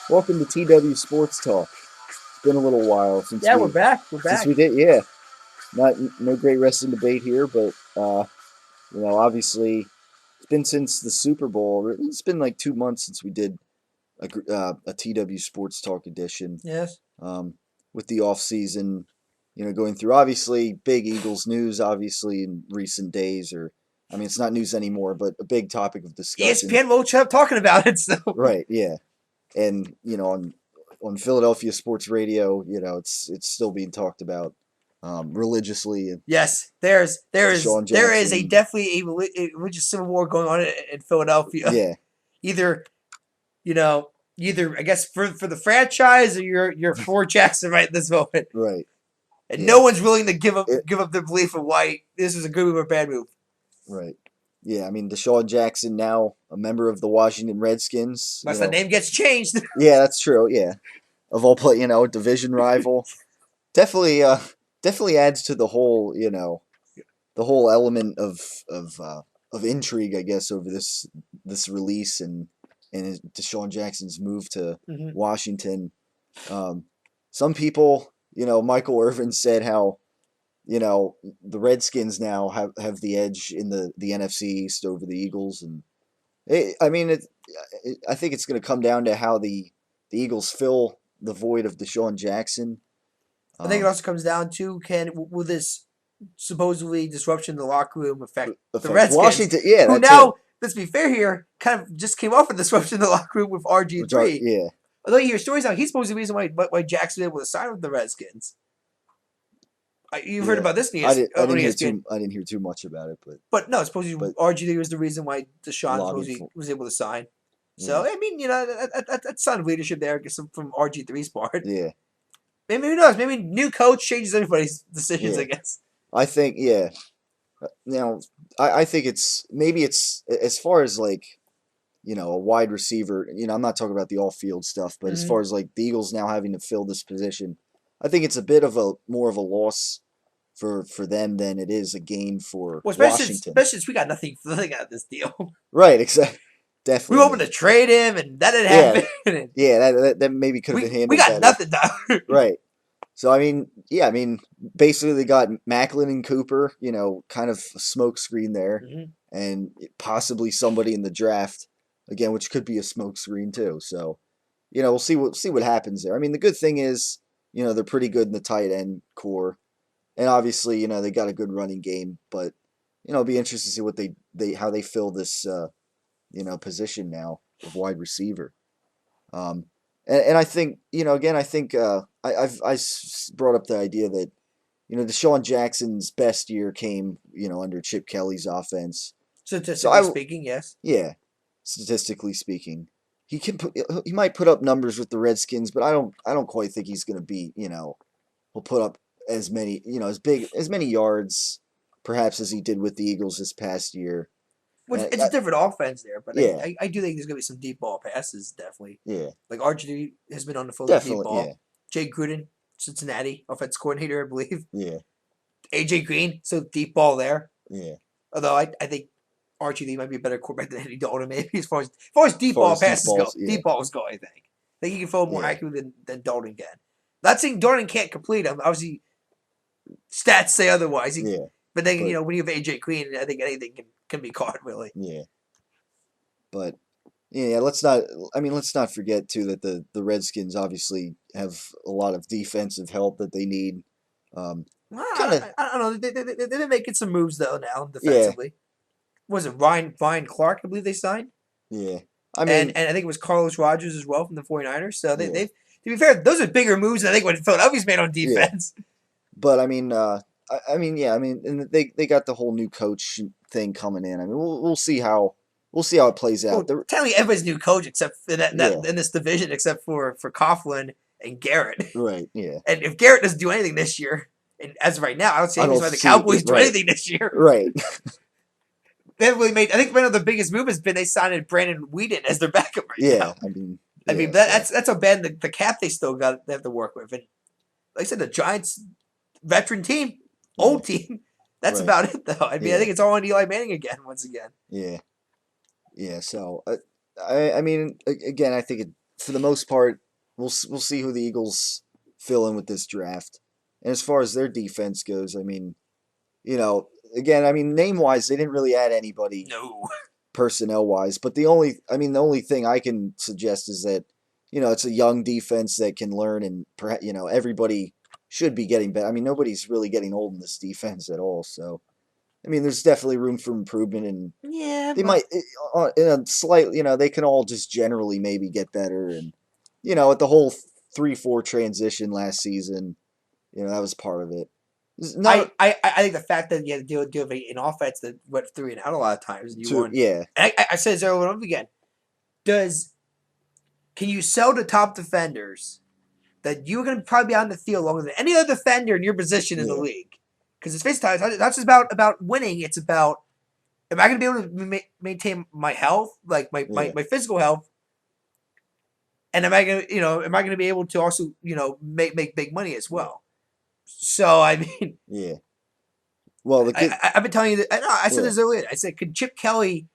Welcome to TW Sports Talk. It's been a little while since Yeah, we're we back. We're since back. we did. Yeah, not no great wrestling debate here, but obviously it's been since the Super Bowl. It's been like 2 months since we did a TW Sports Talk edition. Yes. With the off season, going through obviously big Eagles news, obviously in recent days, or I mean it's not news anymore, but a big topic of discussion. ESPN won't shut up talking about it. So Right? Yeah, and on Philadelphia sports radio, it's still being talked about religiously. yes, there is a Deshaun Jackson, definitely a religious civil war going on in Philadelphia. yeah, Either either I guess for the franchise or you're for Jackson right in this moment, right, and yeah, no one's willing to give up it, give up their belief of why this is a good move or bad move. right, yeah. I mean, Deshaun Jackson now a member of the Washington Redskins. Unless the name gets changed. Yeah, that's true. Yeah, of all play, division rival. Definitely, definitely adds to the whole element of intrigue, I guess, over this release and Deshaun Jackson's move to Mhm. Washington. Some people, Michael Irvin said how the Redskins now have the edge in the NFC East over the Eagles, and I mean I think it's going to come down to how the Eagles fill the void of Deshaun Jackson. I think it Um, also comes down to will this supposedly disruption in the locker room affect the affect Redskins, Washington, yeah, who that too. now, let's be fair here, kind of just came off a disruption in the locker room with Which are RG3. yeah, Although you hear stories now, he's supposed to be the reason why Jackson was able to sign with the Redskins. You've heard yeah. about this I on didn't hear ESPN. too much about it, But no, supposedly but RG3 was the reason why Deshaun lobbied supposedly for was able to sign. So, yeah, I mean, that's sign of leadership there, I guess, from RG3's part. yeah, Maybe, who knows? Maybe new coach changes everybody's decisions, I yeah. guess. I think yeah. Now I think it's as far as like a wide receiver. I'm not talking about the off field stuff, but as Mm-hmm. far as like the Eagles now having to fill this position, I think it's a bit of a more of a loss for them than it is a gain for Well, Washington. especially since we got nothing out of this deal. Right, exactly. We were Definitely. I hoping mean, to trade him, and that didn't yeah, happen. yeah. That maybe could have been We handled got better. nothing, Tyler. Right. So I mean, yeah, I mean, basically they got Macklin and Cooper, kind of a smoke screen there, Mm-hmm. and possibly somebody in the draft again, which could be a smoke screen too. So, we'll see what happens there. I mean, the good thing is, they're pretty good in the tight end core, and obviously, they got a good running game. But it'll be interesting to see what they how they fill this position now of wide receiver. Um, and I think, again, I think brought up the idea that, Deshaun Jackson's best year came, under Chip Kelly's offense. So Statistically speaking, yes. yeah, statistically speaking, he might put up numbers with the Redskins, but I don't quite think he's going to be, he'll put up as many, as many yards, perhaps as he did with the Eagles this past year. Which Uh, it's a uh, different offense there, but yeah, I do think there's gonna be some deep ball passes, definitely. yeah, Like RG has been on the phone with deep definitely, yeah, ball. Jay Gruden, Cincinnati offense coordinator, I believe. yeah, AJ Green, so deep ball there. yeah. Although I think Archie Lee might be a better quarterback than Andy Dalton, maybe as far as As deep far ball as deep passes go. balls, yeah, Deep balls go, I think. I think he can throw more yeah, accurately than Dalton can. Not saying Dalton can't complete them. Obviously, stats say otherwise. yeah. But then But when you have AJ Green, I think anything can be caught really. yeah, but yeah, let's not. I mean, let's not forget too that the Redskins obviously have a lot of defensive help that they need. Um, kind of, I don't know. They've been making some moves though now yeah, defensively. Was it Ryan Clark? I believe they signed, yeah. I and mean, I think it was Carlos Rogers as well from the 49ers. So yeah, they've to be fair, those are bigger moves than I think what Philadelphia's made on yeah. defense. But I mean, I mean, yeah. I mean, and they got the whole new coach thing coming in. I mean, we'll see how it plays out. Well, technically everybody's new coach except for that Yeah, in this division, except for Coughlin and Garrett. right. Yeah, And if Garrett doesn't do anything this year, and as of right now, I don't see I any don't reason why the see it. Cowboys do Right, anything this year. right. They haven't really made. I think one of the biggest move has been they signed Brandon Whedon as their backup right Yeah, now. I mean, I mean yeah. So that's how bad the cap they have to work with. And like I said, the Giants veteran team, yeah, old team. That's right. about it though. I mean, I Yeah, think it's all on Eli Manning once again. yeah. Yeah, so I mean, again, I think for the most part, we'll see who the Eagles fill in with this draft. And as far as their defense goes, I mean, again, I mean, name wise, they didn't really add anybody No. personnel wise. But the only thing I can suggest is that it's a young defense that can learn, and everybody should be getting better. I mean, nobody's really getting old in this defense at all. So I mean, there's definitely room for improvement, and Yeah, they but might in a slight, they can all just generally maybe get better, and at the whole 3-4 transition last season, that was part of it. It's I, not I, I think the fact that you had to deal with an offense that went 3 and out a lot of times, and you to won. yeah, And I said this over and over again. Does Can you sell to top defenders that you're going to probably be on the field longer than any other defender in your position in the yeah, league? Because it's basically it's not just about winning. It's about, am I going to be able to maintain my health, like yeah, my physical health, and am I going to be able to also make big money as yeah, well? So I mean, yeah. Well, the good, I've been telling you that. I said yeah, this earlier. I said, could Chip Kelly?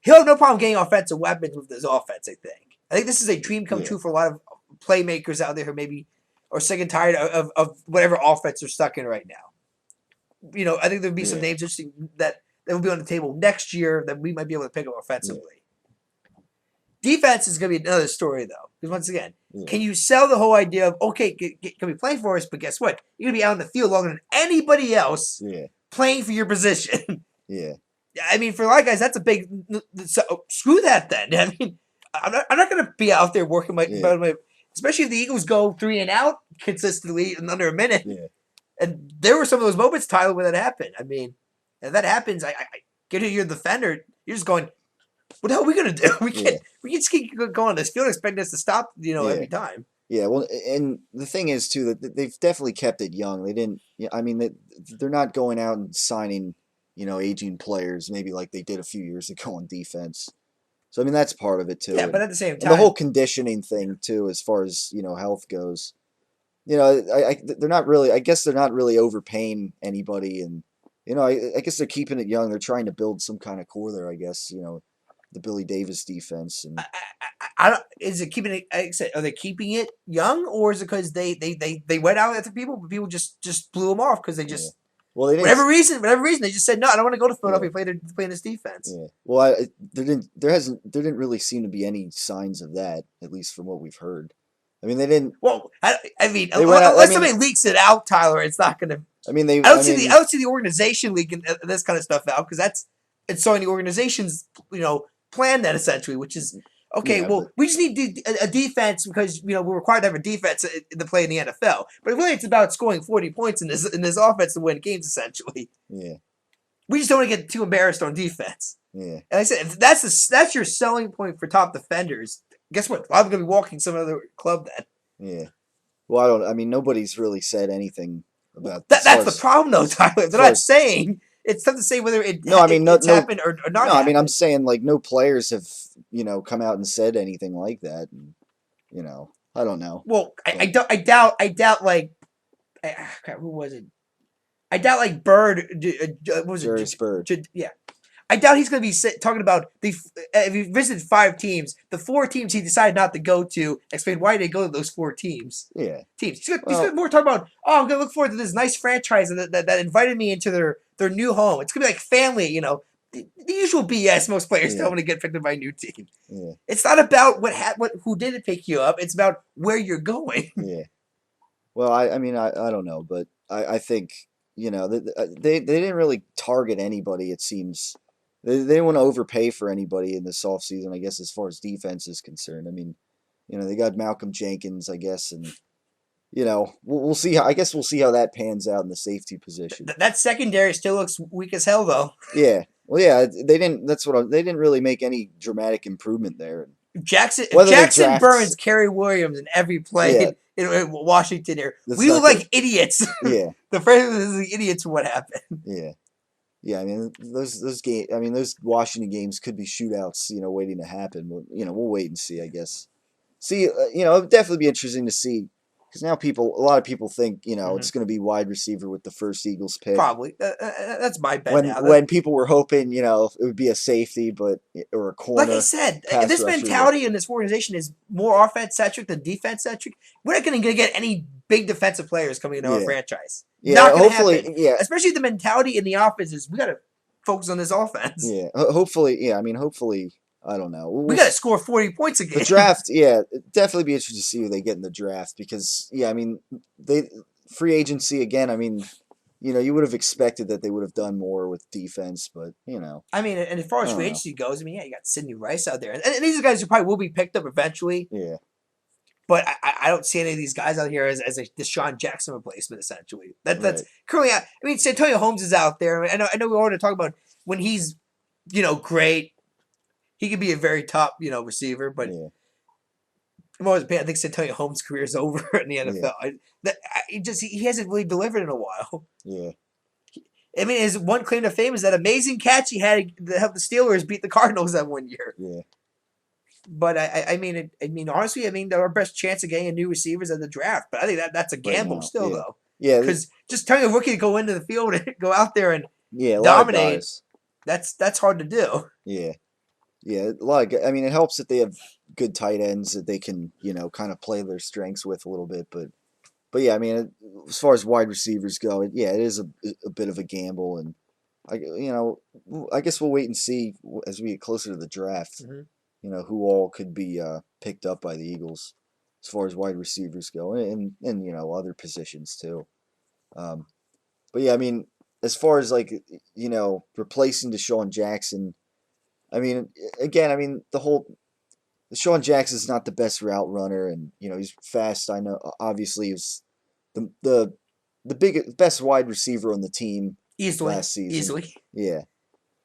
He'll have no problem getting offensive weapons with his offense. I think this is a dream come yeah, true for a lot of playmakers out there who maybe are sick and tired of whatever offense they're stuck in right now. I think there'll be some yeah, names interesting that will be on the table next year that we might be able to pick up yeah, offensively. Defense is going to be another story, though. Because once again, yeah, can you sell the whole idea of, okay, can be playing for us, but guess what? You're going to be out in the field longer than anybody else yeah, playing for your position. yeah, I mean, for a lot of guys, that's a big. So, screw that then. I mean, I'm not going to be out there working yeah, especially if the Eagles go 3 and out consistently in under a minute. yeah, And there were some of those moments, Tyler, where that happened. I mean, if that happens, I get to your defender. You're just going, what the hell are we gonna do? We yeah, can't. We can just keep going this field, expecting us to stop. yeah. Every time. Yeah, well, and the thing is too that they've definitely kept it young. They didn't. Yeah, I mean, they're not going out and signing, aging players maybe like they did a few years ago on defense. So I mean, that's part of it too, Yeah, but and at the same and the whole time, conditioning thing too, as far as health goes. They're not really. I guess they're not really overpaying anybody, and I guess they're keeping it young. They're trying to build some kind of core there. I guess the Billy Davis defense, and I don't. Is it keeping it? Like I said, are they keeping it young, or is it because they went out after people, but people just blew them off because they yeah. just Well, they didn't. whatever reason they just said no. I don't want to go to Yeah. Philadelphia play in this defense. Yeah. Well, there didn't really seem to be any signs of that, at least from what we've heard. I mean, they didn't. Well, I mean, They went out. unless somebody leaks it out, Tyler, it's not going to. I mean, they. I don't see the organization leaking this kind of stuff out because it's showing the organization's plan that essentially, which is okay. Yeah, but Well, we just need a defense because we're required to have a defense to play in the NFL. But really, it's about scoring 40 points in this offense to win games. Essentially, yeah, we just don't want to get too embarrassed on defense. yeah, And I said, if that's your selling point for top defenders, guess what? I'm going to be walking some other club then. yeah. Well, I don't. I mean, nobody's really said anything about as far That's the as problem, though, Tyler. They're far not as saying it's tough to say whether no. I mean, it's happened or not no. I mean, I'm happened. saying like no players have come out and said anything like that. And, I don't know, Well, but I doubt like crap, who was it? I doubt like Bird. What was Jerry Spurd. Yeah, I doubt he's going to be talking about if he visited 5 teams, the 4 teams he decided not to go to. Explain why they go to those 4 teams. Yeah. He's going Well, to more talk about. Oh, I'm going to look forward to this nice franchise that invited me into their new home. It's going to be like family, the usual BS most players yeah, tell when they get picked up by a new team. yeah, It's not about who didn't pick you up. It's about where you're going. yeah. Well, I mean, I don't know, but I think they didn't really target anybody. It seems they didn't want to overpay for anybody in this offseason, I guess, as far as defense is concerned. I mean, they got Malcolm Jenkins, I guess, and we'll see. I guess we'll see how that pans out in the safety position. That secondary still looks weak as hell, though. Yeah. Well, yeah, they didn't. They didn't really make any dramatic improvement there. If Whether they Jackson draft, Burns, Kerry Williams in every play yeah, in Washington here, that's we look not good. like idiots. Yeah, The first is the idiots for what happened. yeah. Yeah, I mean those game. I mean those Washington games could be shootouts. Waiting to happen. We'll wait and see. I guess. See, it'd definitely be interesting to see. because now a lot of people think Hmm. it's going to be wide receiver with the first Eagles pick. Probably. That's my bet When now. people were hoping it would be a safety, but or a Like I corner said, pass this rusher, but mentality in this organization is more offense centric than defense centric. We're not going to get any big defensive players coming into our yeah, franchise. yeah. Not going to Hopefully, happen. yeah, Especially the mentality in the offense is we got to focus on this offense. yeah. Hopefully, yeah. I mean, hopefully, I don't know. We got to score 40 points a The game. draft, yeah, definitely be interested to see who they get in the draft because, yeah, I mean, they free agency again. I mean, you would have expected that they would have done more with defense, but I mean, and as far I as free don't know. agency goes, I mean, yeah, you got Sidney Rice out there, and these are guys who probably will be picked up eventually. Yeah, But I don't see any of these guys out here as a DeSean Jackson replacement. Essentially, that's right. currently. I mean, Santonio Holmes is out there. I know we wanted to talk about when he's great. He could be a very top receiver, but Yeah, I'm always I think Santonio Holmes' career is over in the yeah, NFL. He hasn't really delivered in a while. yeah, I mean, his one claim to fame is that amazing catch he had to help the Steelers beat the Cardinals that one year. yeah. But I mean, honestly, I mean, our best chance of getting a new receiver is at the draft. But I think that's a Right gamble now, still, yeah, though, yeah, because just telling a rookie to go into the field and go out there and yeah. A lot of dominate, guys. that's hard to do. Yeah, yeah. A lot of. I mean, it helps that they have good tight ends that they can kind of play their strengths with a little bit, but yeah, I mean, as far as wide receivers go, yeah, it is a bit of a gamble, and I guess we'll wait and see as we get closer to the draft. Mm-hmm. Who all could be picked up by the Eagles as far as wide receivers go, and other positions too. Um, but yeah, I mean, as far as like replacing DeSean Jackson, I mean, again, I mean DeSean Jackson's not the best route runner, and he's fast. I know, obviously, he was the best wide receiver on the team Easily, last season. easily. Yeah,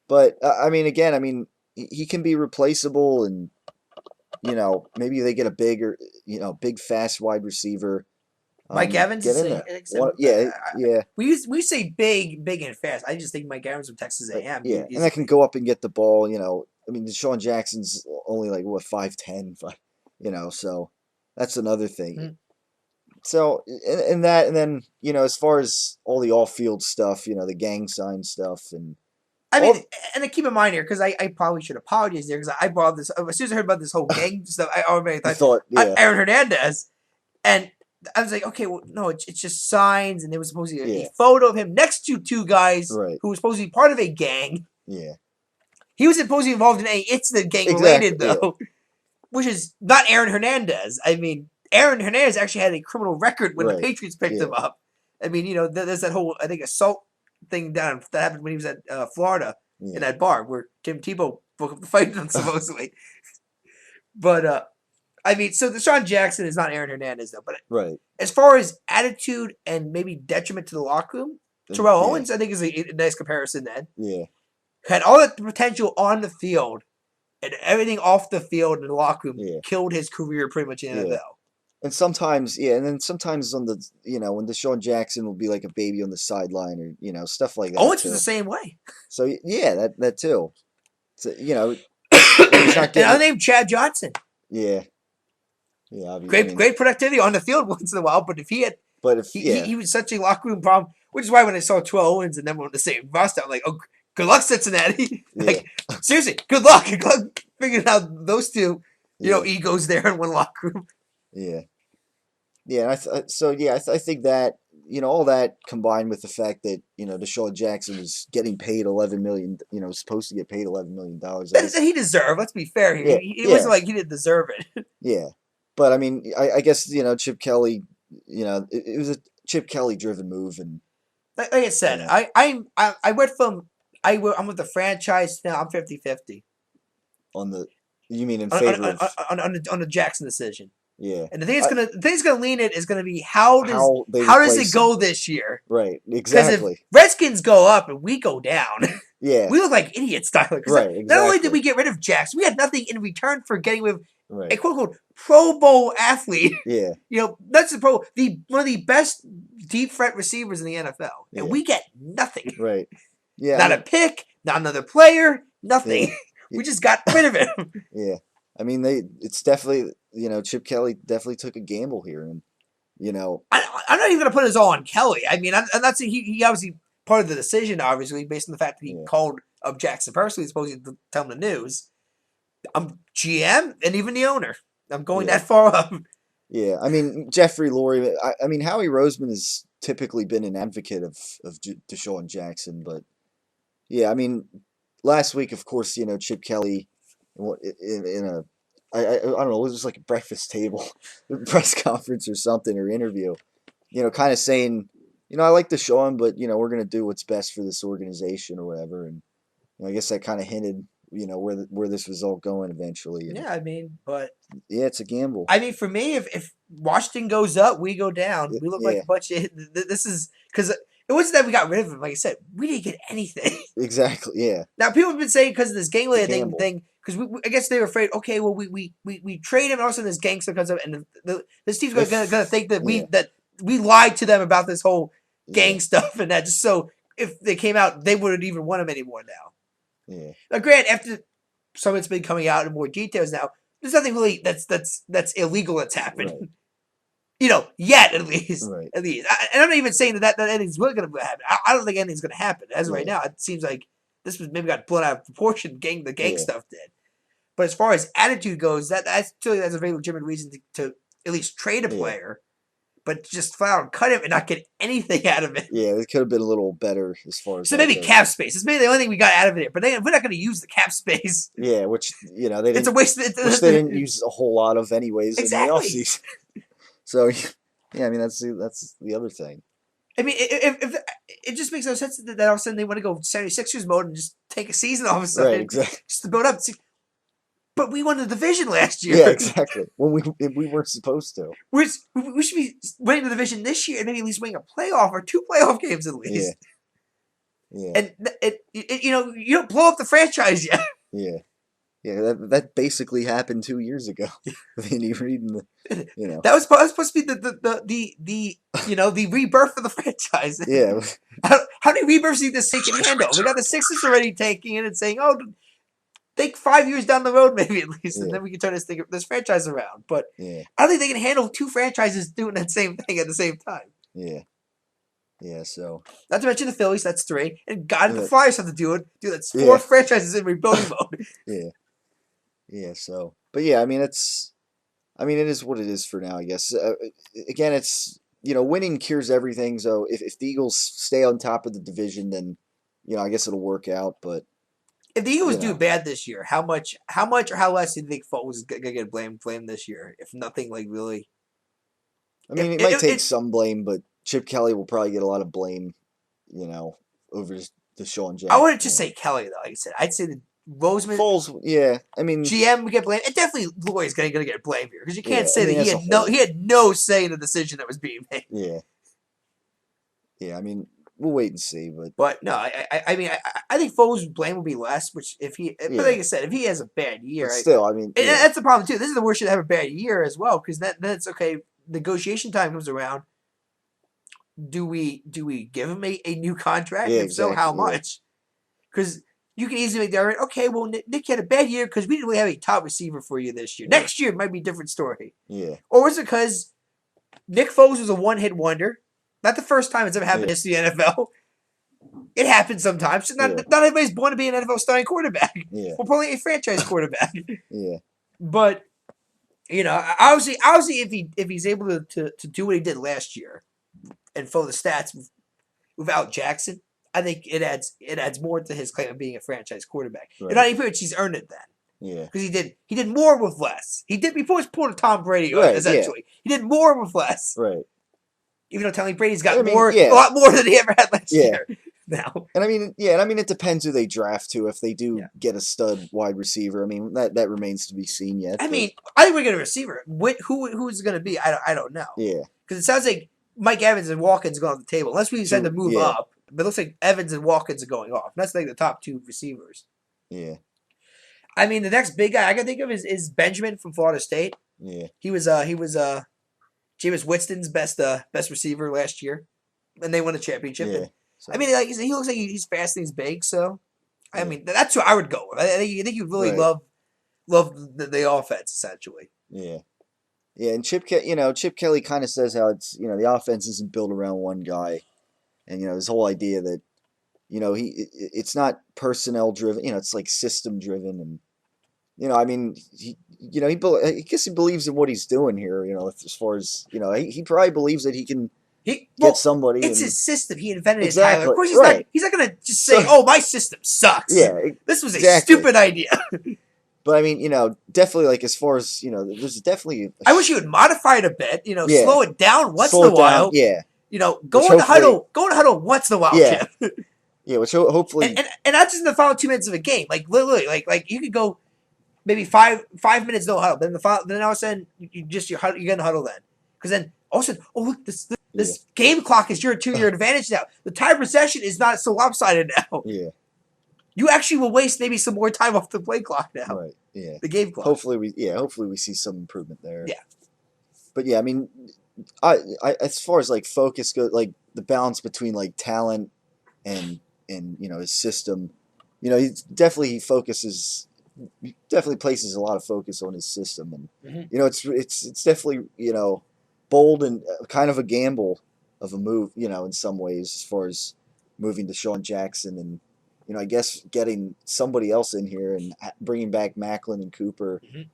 but I mean, again, I mean, he can be replaceable, and maybe they get a big fast wide receiver. Mike Evans Get is in like there. I said, One, yeah, yeah, we say big and fast. I just think Mike Evans from Texas A&M yeah, and that can easily. go up and get the ball. I mean, DeSean Jackson's only like what 5'10", so that's another thing. Mm. So and that, and then as far as all the off field stuff, the gang sign stuff, and I mean, all and I keep in mind here because I probably should apologize there because I brought this as soon as I heard about this whole gang stuff. I already you thought thought, yeah, Aaron Hernandez, and I was like, okay, well, no, it's just signs, and there was supposed to be a yeah, photo of him next to two guys right, who were supposed to be part of a gang. yeah, He was supposed to be involved in a incident gang exactly, related yeah, though, which is not Aaron Hernandez. I mean, Aaron Hernandez actually had a criminal record when the right, Patriots picked yeah, him up. I mean, there's that whole I think assault thing down that happened when he was at Florida in yeah, that bar where Tim Tebow broke up the fight with him supposedly. But I mean, so Deshaun Jackson is not Aaron Hernandez though. But right, as far as attitude and maybe detriment to the locker room, Terrell yeah, Owens I think is a nice comparison. Then yeah, had all that potential on the field and everything off the field in the locker room yeah, killed his career pretty much in the yeah. NFL. And sometimes, yeah, and then sometimes on the, when DeSean Jackson will be like a baby on the sideline or, stuff like that Owens was the too. same way. So yeah, that too. So, when he's not And getting I it, named Chad Johnson. yeah, yeah, I Great, mean, great productivity on the field once in a while, but if he had, but if, he, he, yeah, he was such a locker room problem, which is why when I saw Terrell Owens and them on the same roster, I'm like, oh, good luck, Cincinnati. yeah, Like, seriously, good luck. Good luck figuring out those two, yeah, egos there in one locker room. yeah, yeah, and so yeah, I think that, all that combined with the fact that, DeSean Jackson was getting paid 11 million, supposed to get paid $11 million, I That guess, he deserved. Let's be fair here. yeah, It yeah, wasn't like he didn't deserve it. yeah. But I mean, I guess, Chip Kelly, it was a Chip Kelly driven move, and Like I you said, know, I went from I'm with the franchise now. I'm 50-50 on the you mean in on on, favor on, of, on the Jackson decision. yeah, And I, the thing that's gonna lean it is gonna be how does how they it replace him, go this year? right? Because if Exactly. Redskins go up and we go down, Yeah, we look like idiots, Tyler. Because right. not only did Exactly. we get rid of Jackson, we had nothing in return for getting rid of a Right. quote unquote Pro Bowl athlete. Yeah. That's the one of the best deep threat receivers in the NFL, and Yeah. we get nothing. Right. Yeah. I Not a mean, pick, not another player, yeah. nothing. We just got rid of him. Yeah. I mean, it's definitely Chip Kelly definitely took a gamble here, and You know, I'm not even going to put this all on Kelly. I mean, I'm not saying he obviously part of the decision, obviously, based on the fact that he yeah, called up Jackson personally, supposed to tell him the news. I'm GM and even the owner. I'm going yeah, that far up. yeah. I mean, Jeffrey Lurie. I mean, Howie Roseman has typically been an advocate of DeSean Jackson, but yeah, I mean, last week, of course, you know, Chip Kelly in a I don't know, it was just like a breakfast table press conference or something or interview, you know, kind of saying, you know, I like DeSean, but you know, we're gonna do what's best for this organization or whatever, and you know, I guess that kind of hinted, you know, where this was all going eventually, and Yeah, I mean, but yeah, it's a gamble. I mean, for me, if Washington goes up, we go down. We look like Yeah, a bunch of. This is because it wasn't that we got rid of him. Like I said, we didn't get anything. exactly. Yeah, Now people have been saying because of this it's a gangland gamble. thing, because I guess they were afraid. Okay, well we trade him, and all of a sudden this gangster comes up, and this team's gonna think that Yeah, we lied to them about this whole yeah, gang stuff, and that just so if they came out, they wouldn't even want him anymore now. yeah, Now, grant after some of it's been coming out in more details now, there's nothing really that's illegal that's happened. right, You know, yet at least, right, at least. And I'm not even saying that anything's really going to happen. I don't think anything's going to happen as of right yeah, now. It seems like this was maybe got blown out of proportion. The gang yeah, stuff did. But as far as attitude goes, that's a very legitimate reason to at least trade a yeah. player, but just flat out cut him and not get anything out of it. Yeah, it could have been a little better as far as So that maybe goes. cap space. It's maybe the only thing we got out of it. But we're not going to use the cap space. Yeah, which you know they It's a didn't, waste. which they didn't use a whole lot of anyways in the Exactly. offseason. So yeah, I mean that's the other thing. I mean, if it just makes no sense that all of a sudden they want to go 76ers mode and just take a season all of a Right, sudden exactly. just to build up. But we won the division last Yeah, year. exactly. When we weren't supposed to. We should be winning the division this year and maybe at least winning a playoff or two playoff games at Yeah, least. yeah, And you know, you don't blow up the franchise yet. yeah, yeah. That basically happened 2 years ago. Then you read in the, you know, That was supposed to be the you know the rebirth of the franchise. yeah, How many rebirths do you think this thing can handle? We got the Sixers already taking it and saying, "Oh, think 5 years down the road, maybe at least, and yeah, then we can turn this franchise around." But yeah, I don't think they can handle two franchises doing that same thing at the same time. yeah, yeah. So Not to mention the Phillies, that's three, and God, the uh, Flyers have to do it. Dude, that's four yeah, franchises in rebuilding mode. yeah, yeah. So, but yeah, I mean it's. I mean, it is what it is for now, I guess. Again, it's, you know, winning cures everything. So if the Eagles stay on top of the division, then, you know, I guess it'll work out. But, If the Eagles you do know, bad this year, how much, or how less do you think Foles is gonna get blamed this year? If nothing, like really, I if mean, it might it, take it some blame, but Chip Kelly will probably get a lot of blame, you know, over the Sean I Jack. wouldn't You just know. say Kelly though. Like I said, I'd say the Roseman Foles, yeah. I mean, GM would get blamed. And definitely Lloyd's gonna get blamed here because you can't yeah. I say that mean, as a he whole, had no say in the decision that was being made. yeah. Yeah, I mean, we'll wait and see. But, But no, I mean, I think Foles' blame will be less. Which if he, but yeah. like I said, if he has a bad But year, still, I mean, and yeah. that's the problem too. This is the worst year to have a bad year as well because then it's okay. Negotiation time comes around. Do we give him a new contract? Yeah, If so, how exactly. Yeah. much? Because you can easily make the argument. Okay, well Nick had a bad year because we didn't really have a top receiver for you this year. Yeah. Next year it might be a different story. Yeah. Or is it because Nick Foles was a one-hit wonder? Not the first time it's ever happened Yeah. in the NFL. It happens sometimes. Not Yeah. everybody's born to be an NFL starting quarterback. Yeah. We're probably a franchise quarterback. Yeah. But you know, obviously, if he's able to do what he did last year and follow the stats without Jackson, I think it adds more to his claim of being a franchise quarterback. Right. In any period, he's earned it then. Yeah. Because he did more with less. He did before he was pulling Tom Brady Right, essentially. He did more with less. Right. Even though Tommy Brady's got I mean, more, yeah. a lot more than he ever had last Yeah. year. Now, And I mean, yeah, and I mean, it depends who they draft to. If they do Yeah. get a stud wide receiver, I mean, that remains to be seen yet. I but, mean, I think we're getting a receiver. Who's it going to be? I don't know. yeah, Because it sounds like Mike Evans and Watkins go on the table. Unless we decide to move yeah, up. But it looks like Evans and Watkins are going off. That's like the top two receivers. yeah, I mean, the next big guy I can think of is Benjamin from Florida State. yeah, He was Jameis Winston's best receiver last year, and they won a championship. yeah. And, So, I mean, like he looks like he's fast and he's big. So, I Yeah. mean, that's who I would go with. I think you really Right. love the offense essentially. yeah, Yeah, and Chip Kelly kind of says how it's, the offense isn't built around one guy, and his whole idea that, it's not personnel driven, it's like system driven, and I mean, I guess he believes in what he's doing here, as far as, he probably believes that he can get Well, somebody it's and his system. He invented it, Tyler. Of exactly course, right. he's not gonna just say, So "Oh, my system sucks." yeah, This was a exactly. stupid idea. But I mean, definitely like as far as there's definitely I wish you would modify it a bit. yeah, Slow it down once in slow a it down, while. yeah, which Go in the hopefully, huddle. Go in the huddle once in a while, yeah, Chip. yeah, which and, hopefully, and and not just in the final 2 minutes of a game. Like literally, like you could go maybe 5 minutes no huddle. Then all of a sudden you get in the huddle then, because then all of a sudden, oh look, yeah, this game clock is to your advantage now. The time possession is not so lopsided now. yeah, You actually will waste maybe some more time off the play clock now. right, yeah. The game clock. Hopefully we see some improvement there. Yeah. But yeah, I mean, I as far as like focus goes, like the balance between like talent and his system, he focuses, he definitely places a lot of focus on his system, and it's definitely bold and kind of a gamble of a move, in some ways as far as moving to Sean Jackson and I guess getting somebody else in here and bringing back Macklin and Cooper. Mhm.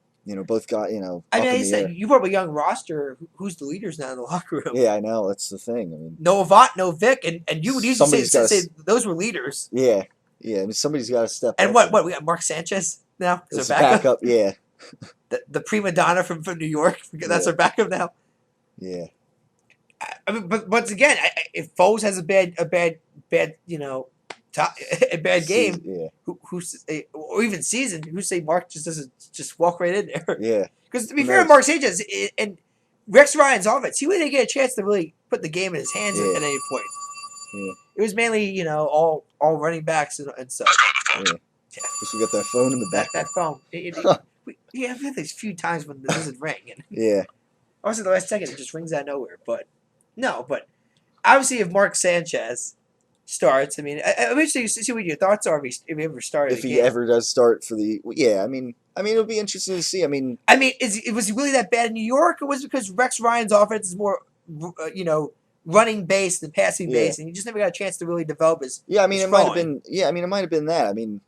Both got I mean, up like in I the said, air. you brought up a young roster. Who's the leaders now in the locker room? Yeah, I know that's the thing. I mean, No Avant, no Vic, and you would usually somebody's got say to. those were leaders. Yeah, yeah. I mean, somebody's got to step And up. what we got Mark Sanchez now as It's our a backup. backup. Yeah, The prima donna from New York. That's yeah, our backup now. yeah. I mean, but once again, if Foles has a bad a bad game, Yeah, or even season, who say Mark just doesn't just walk right in there? yeah. Because to be Who fair, knows? Mark Sanchez and Rex Ryan's offense, he wouldn't get a chance to really put the game in his hands Yeah, at any point. yeah, It was mainly all running backs and stuff. yeah. Yeah, Guess we got that phone in the back. that phone. I've had these few times when this doesn't ring, and Yeah, also the last second it just rings out of nowhere. But no, but obviously if Mark Sanchez starts, I mean, I'm interested to see what your thoughts are if he ever started if a he game. ever does start for the, yeah. I mean, it'll be interesting to see. I mean, Was he really that bad in New York, or was it because Rex Ryan's offense is more, running based than passing yeah, based, and he just never got a chance to really develop yeah. I mean, his it might have throwing been. Yeah, I mean, it might have been that. I mean,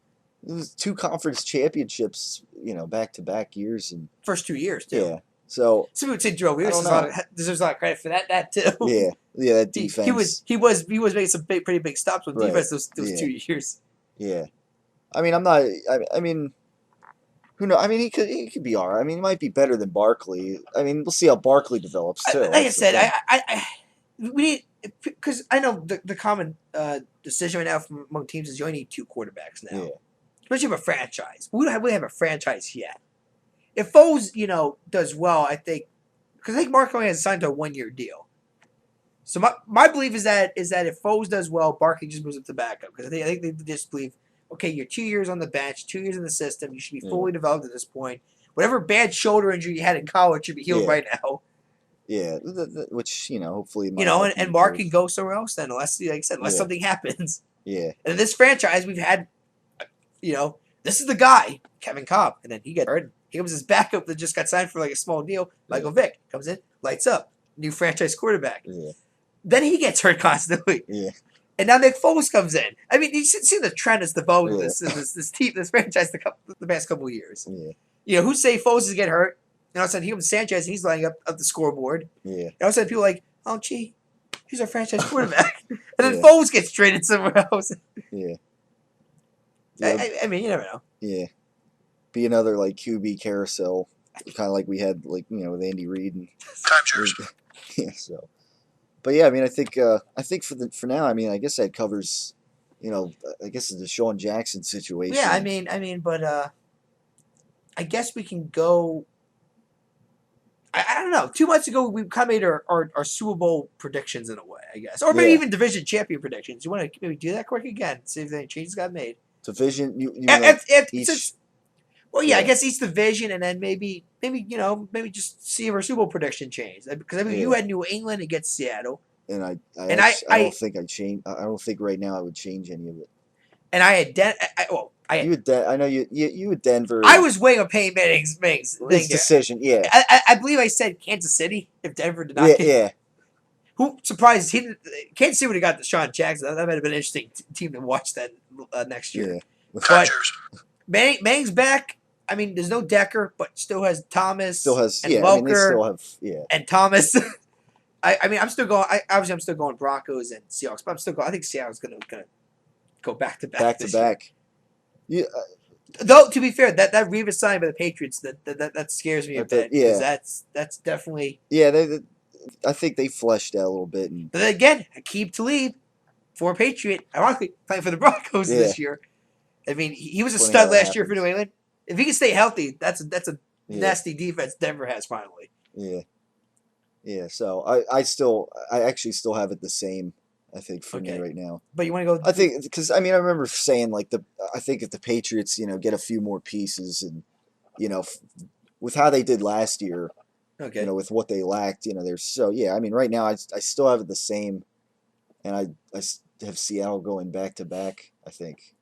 it was two conference championships, back to back years, and first 2 years too. yeah. So Some people would say Joe I Lewis don't know. deserves a lot of credit for that too. Yeah, yeah. That He, defense. he was making some pretty big stops with Right. defense those Yeah. 2 years. Yeah. I mean, I'm not. I mean, who knows? I mean, he could be all right. I mean, he might be better than Barkley. I mean, we'll see how Barkley develops too. Like I That's the said, thing. we need because I know the common decision right now from among teams is you only need 2 quarterbacks now, Yeah. especially of a franchise. We don't have a franchise yet. If Foles does well, I think because I think Mark only has signed to a 1-year deal. So my belief is that if Foles does well, Barkley just moves up to backup because I think they just believe, okay, you're 2 years on the bench, 2 years in the system, you should be fully developed at this point. Whatever bad shoulder injury you had in college should be healed Yeah. right now. Yeah. Which hopefully might help And him Mark improve. can go somewhere else then, unless like I said, unless Yeah. something happens. Yeah. And in this franchise, we've had, this is the guy, Kevin Cobb, and then he gets hurt. He comes his backup that just got signed for like a small deal. Michael Vick comes in, lights up, new franchise quarterback. Yeah. Then he gets hurt constantly. Yeah. And now Nick Foles comes in. I mean, you see the trend that's developed with Yeah. this team, this franchise the past couple of years. Yeah. Who say Foles is get hurt? And all of a sudden, he comes Sanchez, and he's lining up the scoreboard. Yeah. And all of a sudden, people are like, oh, gee, he's our franchise quarterback. And then Yeah. Foles gets traded somewhere else. Yeah. Yeah. I mean, you never know. Yeah. Be another like QB carousel, kind of like we had with Andy Reid and Timeshares. yeah. So, but yeah, I mean, I think for now, I mean, I guess that covers, I guess the DeSean Jackson situation. Yeah, I mean, but I guess we can go. I don't know. 2 months ago, we kind of made our Super Bowl predictions in a way, I guess, or maybe Yeah. even division champion predictions. You want to maybe do that quick again? See if any changes got made. Division. You Since, well, yeah, I Yeah. guess each division, and then maybe just see if our Super Bowl prediction changed. Because I mean, you Yeah. had New England against Seattle. and I And don't think I change. I don't think right now I would change any of it. and I had You had I know you had I Denver. was weighing on Peyton Manning's thing His here. decision, yeah, I believe I said Kansas City if Denver did not yeah, get. yeah, Who surprised he didn't, Kansas City would have got DeSean Jackson. That might have been an interesting team to watch that next year. yeah. With But Manning's back. I mean, there's no Decker, but still has still Thomas has, and yeah. I mean, they Welker still have, yeah, and Thomas. I mean, I'm still going. Obviously, I'm still going Broncos and Seahawks, but I'm still going. I think Seattle's gonna go back to back back to this year. back. You, Though to be fair, that Revis signing by the Patriots that scares me a bit because yeah, that's definitely. yeah. I think they fleshed out a little bit, and But then again, Aqib Talib, former Patriot, ironically playing for the Broncos yeah, this year. I mean, he was it's a funny how stud that last year for New happens. England. If he can stay healthy, that's a Yeah, nasty defense Denver has finally. yeah, yeah. So I actually still have it the same. I think for me Okay, right now. but you want to I go? think because I mean I remember saying like I think if the Patriots get a few more pieces and you know f- with how they did last year, Okay, with what they lacked, there's so yeah. I mean right now I still have it the same, and have Seattle going back to back.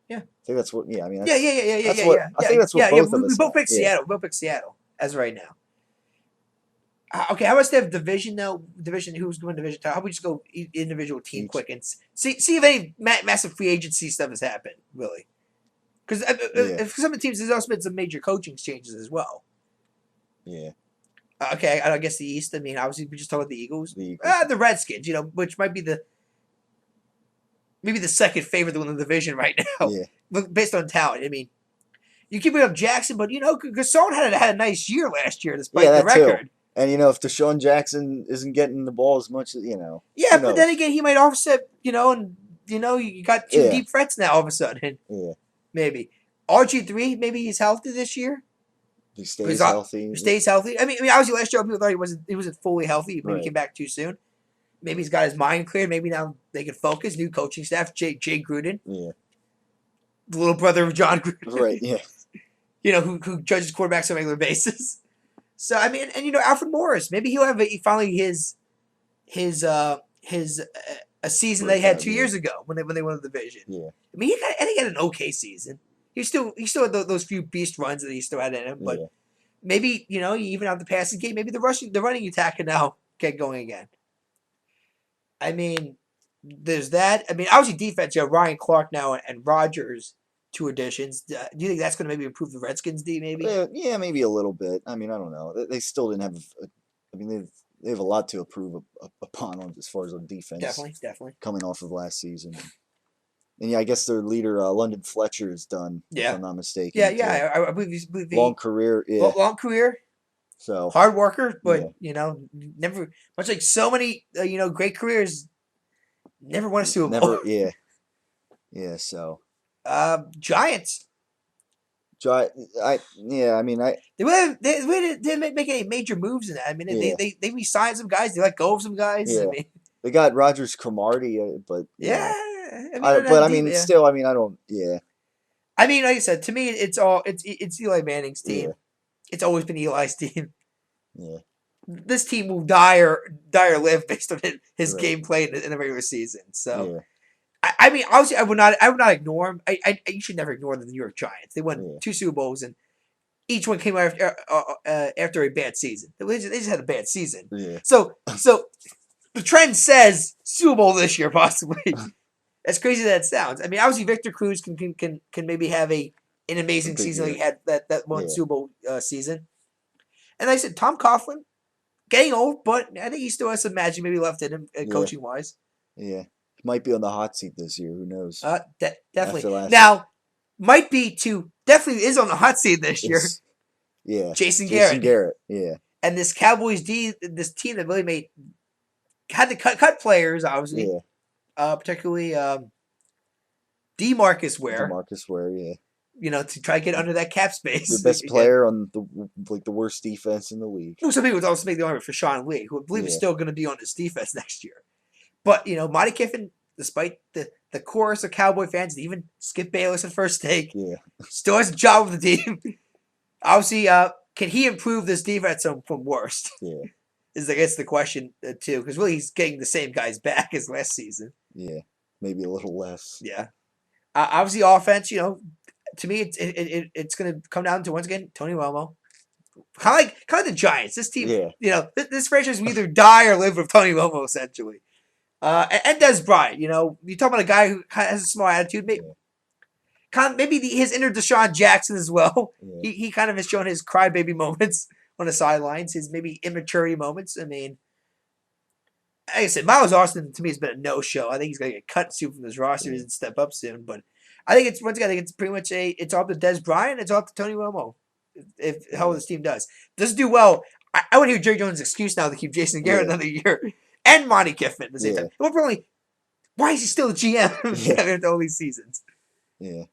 yeah, I think that's what, yeah. I mean yeah, yeah, yeah, yeah, yeah, that's yeah, what yeah, I yeah, think that's what yeah, yeah. both of We us both have. picked Yeah, Seattle. We both picked Seattle as of right now. Okay, how much they have division though? Division who's going division? How about we just go individual team each quick and see if any massive free agency stuff has happened really. Because yeah for some of the teams, there's also been some major coaching changes as well. yeah Okay, I guess the East. I mean, obviously, we just talked about the Eagles. the Eagles The Redskins, which might be maybe the second favorite to win the division right now, yeah based on talent. I mean, you keep bringing up Jackson, but Gasol had a nice year last year yeah despite the that too. record. And if Deshaun Jackson isn't getting the ball as much, Yeah, who but then knows? again, he might offset. And you got two Yeah, deep threats now all of a sudden. yeah. Maybe RG3, maybe he's healthy this year. He He's stays not, healthy. stays healthy. I mean, obviously last year people thought he wasn't fully healthy. Maybe he Right. came back too soon. Maybe he's got his mind cleared. Maybe now they can focus. New coaching staff, Jay Gruden, Yeah. the little brother of John Right. Gruden, Yeah. who judges quarterbacks on a regular basis. So I mean, and Alfred Morris, maybe he'll have finally his a season they had Breakout 2 years year. ago when they won the division. Yeah. I mean, I think he had an okay season. He still had those few beast runs that he still had in him, but Yeah. maybe you even out the passing game. Maybe the running attack can now get going again. I mean, there's that. I mean, obviously defense. You have Ryan Clark now and Rogers, two additions. Do you think that's going to maybe improve the Redskins D? Maybe. Yeah. Yeah. Maybe a little bit. I mean, I don't know. They still didn't have. I mean, they have a lot to improve upon as far as on defense Definitely, definitely. coming off of last season. And yeah, I guess their leader, London Fletcher, is done, if Yeah, I'm not mistaken, too. yeah. I believe Long he career, yeah. long career, So, hard worker, yeah, but never much like so many great careers. Never won a Super Bowl. never, yeah, yeah. So, Giants. try, yeah. I mean, They didn't make any major moves in that. I mean, yeah, they re-signed some guys. They let go of some guys. I yeah. mean, They got Rogers Cromartie, but yeah. I mean, but I deep, mean, yeah. still, I mean, I don't, yeah, I mean, like I said, to me, it's Eli Manning's yeah, team. It's always been Eli's team. yeah, This team will die or live based on his right, gameplay in the regular season. So, yeah, I mean, obviously, I would not ignore him. You should never ignore the New York Giants. They won yeah, two Super Bowls, and each one came after a bad season. They just had a bad season. yeah, So the trend says Super Bowl this year, possibly. As crazy as that sounds. I mean, obviously Victor Cruz can maybe have an a amazing good season like year, he had that one yeah, Super Bowl season. And like I said, Tom Coughlin, getting old, but I think he still has some magic maybe left in him yeah, coaching wise. yeah. He might be on the hot seat this year. Who knows? Definitely. After last year, Now, might be to definitely is on the hot seat this year. it's yeah, Jason Jason Garrett Garrett, yeah, and this Cowboys this team that really had to cut players obviously, yeah. particularly Demarcus Ware, Demarcus Ware, yeah, to try to get under that cap the space best again. player on the worst defense in the league. Some people would also make the argument for Sean Lee, who I believe is Yeah, still going to be on this defense next year. But Monty Kiffin, despite the chorus of Cowboy fans, and even Skip Bayless at first take, yeah, still has a job with the team. Obviously, can he improve this defense from worst? yeah, Is I guess the question too, because really he's getting the same guys back as last season. yeah. Maybe a little less. Yeah, Obviously, offense. To me, it's going to come down to once again Tony Romo. Kind of the Giants. This team, Yeah, this franchise will either die or live with Tony Romo essentially. And Des Bryant. You talk about a guy who kind of has a small attitude. yeah, Maybe his inner DeSean Jackson as well. yeah, He kind of has shown his crybaby moments on the sidelines, his maybe immaturity moments. I mean, like I said, Miles Austin to me has been a no-show. I think he's going to get cut soon from this roster. He yeah, doesn't step up soon. But I think it's once again, I think it's pretty much it's off to Des Bryant. It's off to Tony Romo. If how yeah, this team does do well. I want to hear Jerry Jones' excuse now to keep Jason Garrett yeah, another year and Monty Kiffin at the same yeah, time. Well, probably why is he still the GM yeah, after all these seasons? yeah,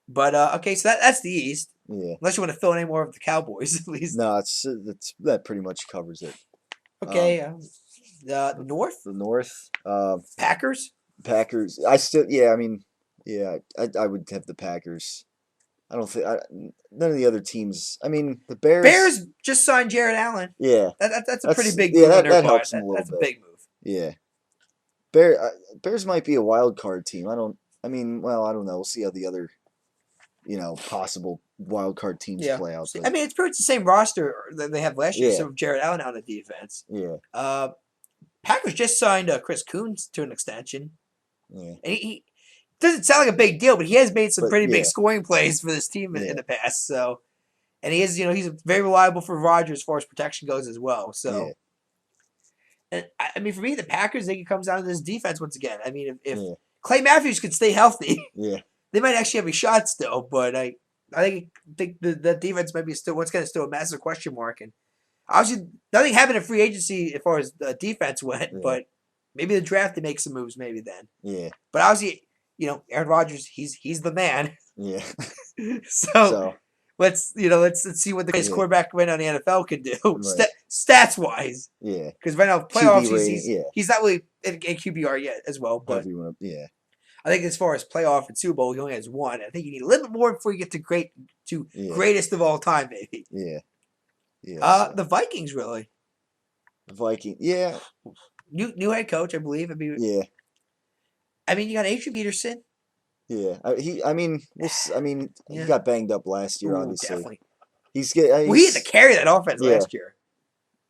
But okay, so that's the East. yeah. Unless you want to fill in any more of the Cowboys, at least. No, that pretty much covers it. Um, Okay, the North the North, Packers. Packers. I still, yeah. I mean, yeah. I would have the Packers. I don't think none of the other teams. I mean, the Bears. Bears just signed Jared Allen. Yeah, That's a pretty big yeah. move on their That part. helps them a little That's a bit. big move. Yeah, Bears might be a wild card team. I don't. I mean, well, I don't know. We'll see how the other, possible wild card teams Yeah. play out. See, But I mean, it's pretty much the same roster that they have last year, yeah, so with Jared Allen on the defense. yeah, Packers just signed Chris Coons to an extension. yeah. And he doesn't sound like a big deal, but he has made some But pretty big yeah, scoring plays for this team in yeah, the past. So, and he is, he's very reliable for Rodgers as far as protection goes as well. yeah, So, and I mean, for me, the Packers, I think it comes down to this defense once again. I mean, if yeah, Clay Matthews could stay healthy, yeah, they might actually have a shot still. But I think the defense might be still once again still a massive question mark. And obviously, nothing happened in free agency as far as the defense went. yeah, But maybe the draft they make some moves. Maybe then. yeah, But obviously, Aaron Rodgers, he's the man. yeah. So So let's see what the greatest yeah, quarterback right now in the NFL can do right. stats wise. Yeah, Because right now QB playoffs, rating. Yeah, he's not really in QBR yet as well. But however you want. Yeah, I think as far as playoff and Super Bowl, he only has one. I think you need a little bit more before you get to yeah, greatest of all time, maybe. yeah, yeah. So The Vikings really Viking. Yeah, new head coach, I believe. yeah. I mean, you got Adrian Peterson. Yeah, I mean, I mean, he Yeah. got banged up last year. Ooh, Obviously, definitely. he's get. Well, he had to carry that offense Yeah, last year.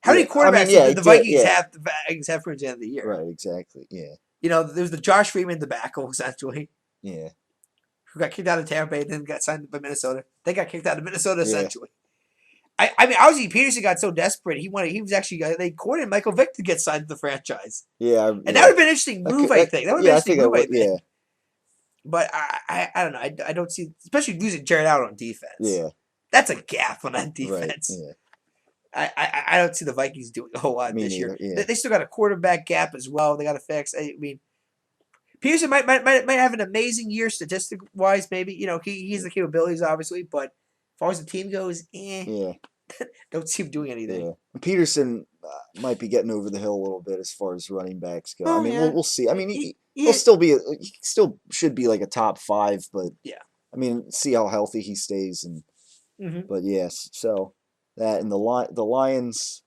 How yeah. many I mean, quarterbacks yeah, he did the did. Vikings Yeah, have? The Vikings have for the end of the year. right. Exactly. Yeah, There was the Josh Freeman debacle essentially, yeah, who got kicked out of Tampa Bay and then got signed by Minnesota. They got kicked out of Minnesota yeah, essentially. I mean, obviously Peterson got so desperate he was actually they courted Michael Vick to get signed to the franchise, yeah, and that would yeah. have been an interesting move. I think that would have been Yeah, an I think interesting I move. I would. think. Yeah, But I don't know. I don't see, especially losing Jared Allen on defense. yeah, That's a gap on that right. defense. Yeah, I don't see the Vikings doing a whole lot me this year. neither. Yeah, They still got a quarterback gap as well. They got to fix. I mean, Peterson might have an amazing year statistic wise. Maybe he has the capabilities obviously, but as far as the team goes, yeah, don't see him doing anything. yeah. Peterson might be getting over the hill a little bit as far as running backs go. I Oh mean, yeah, we'll see. I mean, he, he'll still be. He still should be like a top 5, but yeah. I mean, see how healthy he stays and. Mm-hmm. But yes, so that and the Lions.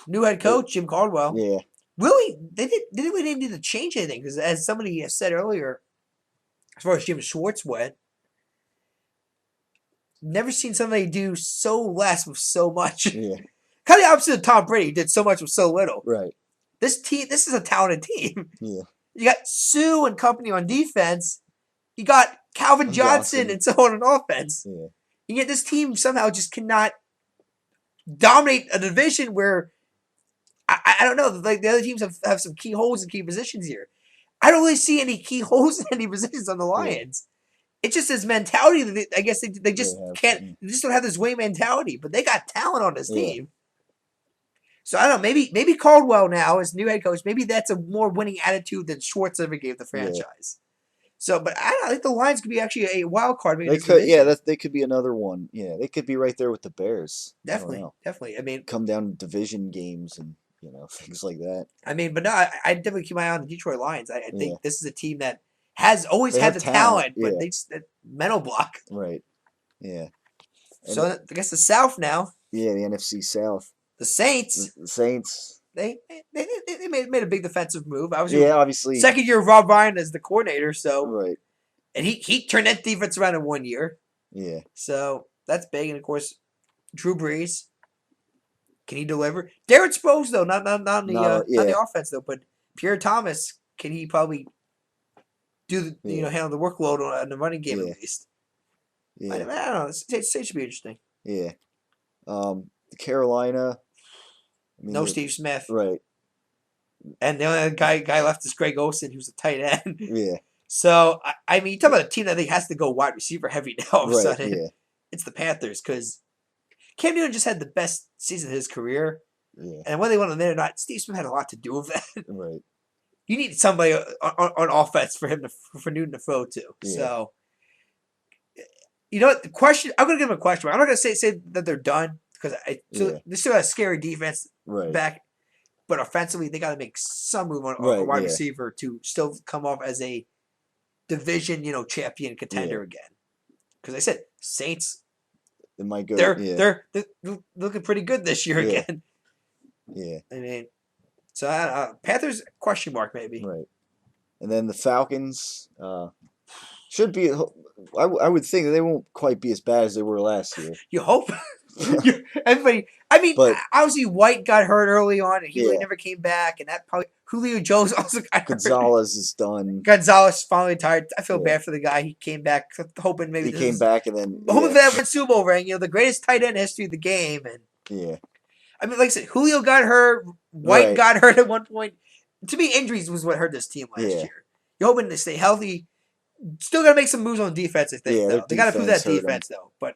New head coach Jim Caldwell. Yeah, Really, they didn't really need to change anything because, as somebody has said earlier, as far as Jim Schwartz went, never seen somebody do so less with so much. yeah, Kind of the opposite of Tom Brady, did so much with so little. right. This is a talented team. Yeah, You got Sue and company on defense. You got Calvin Johnson and so on offense. yeah, And yet this team somehow just cannot dominate a division where I don't know. Like the other teams have some key holes in key positions here. I don't really see any key holes in any positions on the Lions. It's just this mentality that I guess they just can't. They just don't have this way mentality. But they got talent on this team. So I don't know. Maybe Caldwell now as new head coach. Maybe that's a more winning attitude than Schwartz ever gave the franchise. So, but I don't know, I think the Lions could be actually a wild card. they could. Yeah, they could be another one. Yeah, they could be right there with the Bears. Definitely. I mean, come down to division games and things like that. I mean, but no, I definitely keep my eye on the Detroit Lions. I think this is a team that has always had the talent, but they just that mental block. Right. Yeah. And So I guess the South now. Yeah, the NFC South. The Saints. The Saints. They made a big defensive move. Obviously. Second year of Rob Ryan as the coordinator, so right. And he turned that defense around in 1 year. Yeah. So that's big. And of course, Drew Brees, can he deliver? Darren Sproles though, not on the not Yeah. the offense though, but Pierre Thomas, can he probably do the, Yeah. handle the workload on the running game at Yeah. least? I Yeah. don't know. It should be interesting. Yeah. Carolina. I mean, No Steve Smith, right. and the only other guy left is Greg Olsen, who's a tight end. Yeah. So I mean, you talk about a team that I think has to go wide receiver heavy now. All of a Right. sudden, Yeah. it's the Panthers because Cam Newton just had the best season of his career, Yeah. and whether they won there or not, Steve Smith had a lot to do with that. Right. You need somebody on offense for Newton to throw to. Yeah. So you know what? The question, I'm going to give him a question. I'm not going to say that they're done because they still got a scary defense back, but offensively they got to make some move on a wide receiver to still come off as a division champion contender again. Because I said Saints, it might go. They're looking pretty good this year again. Yeah. I mean, so Panthers question mark maybe. Right. And then the Falcons should be. I would think that they won't quite be as bad as they were last year. You hope. Everybody. I mean, obviously White got hurt early on, and he really never came back. And that probably Julio Jones also got hurt. Gonzalez is done. Gonzalez finally retired. I feel bad for the guy. He came back, hoping maybe he came back and then hoping for that win Super Bowl ring. The greatest tight end in history of the game. And I mean, like I said, Julio got hurt. White got hurt at one point. To me, injuries was what hurt this team last year. You're hoping to stay healthy. Still got to make some moves on defense, I think. Though. They got to prove that defense, though. But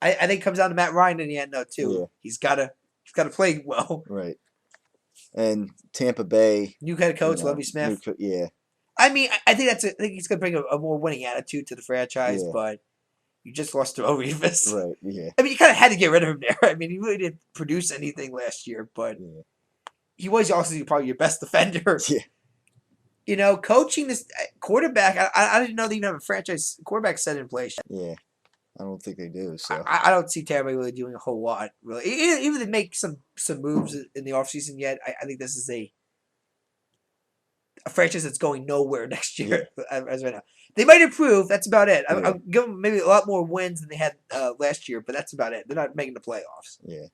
I think it comes down to Matt Ryan in the end, though, too. Yeah. He's got to play well. Right. And Tampa Bay. New head coach, Lovie Smith. I mean, I think I think he's going to bring a more winning attitude to the franchise, but you just lost to Revis. Right, yeah. I mean, you kind of had to get rid of him there. I mean, he really didn't produce anything last year, but he was also probably your best defender. Yeah. Coaching this quarterback, I didn't know they even have a franchise quarterback set in place. Yeah. I don't think they do. So I don't see Tampa really doing a whole lot, really. Even if they make some moves in the offseason yet, I think this is a franchise that's going nowhere next year as right now. They might improve. That's about it. I'll give them maybe a lot more wins than they had last year, but that's about it. They're not making the playoffs. Yeah.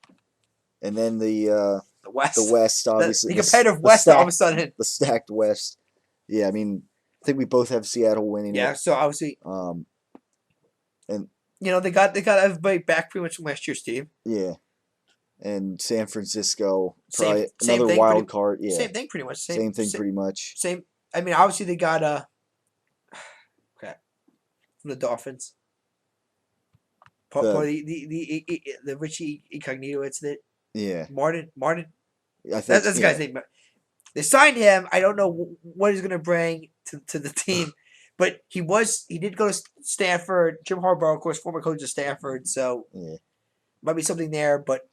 And then the West. The West, obviously. The competitive West all of a sudden. The stacked West. Yeah, I mean, I think we both have Seattle winning. Yeah, so obviously. And they got everybody back pretty much from last year's team. Yeah. And San Francisco, probably another wild card. Yeah. Same thing, pretty much. Same thing, pretty much. Same. I mean, obviously they got from the Dolphins. The Richie Incognito incident. Yeah. Martin. I think that's the guy's name. They signed him. I don't know what he's going to bring to the team, but he did go to Stanford. Jim Harbaugh, of course, former coach of Stanford, so might be something there. But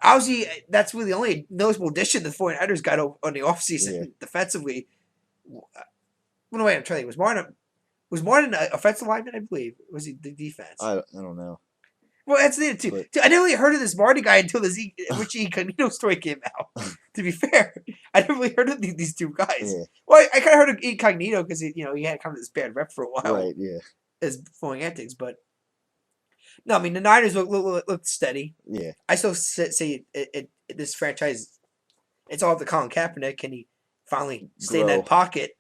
obviously, that's really the only noticeable addition the 49ers got on the offseason defensively. I'm trying to think. Was Martin an offensive lineman? I believe. Was he the defense? I don't know. Well, that's the too. I never really heard of this Marty guy until the Richie Incognito story came out. To be fair, I never really heard of these two guys. Yeah. Well, I kind of heard of Incognito because he had kind of this bad rep for a while. Right. Yeah. As throwing antics, but no, I mean the Niners look steady. Yeah. I still say this franchise, it's all up to Colin Kaepernick. Can he finally stay in that pocket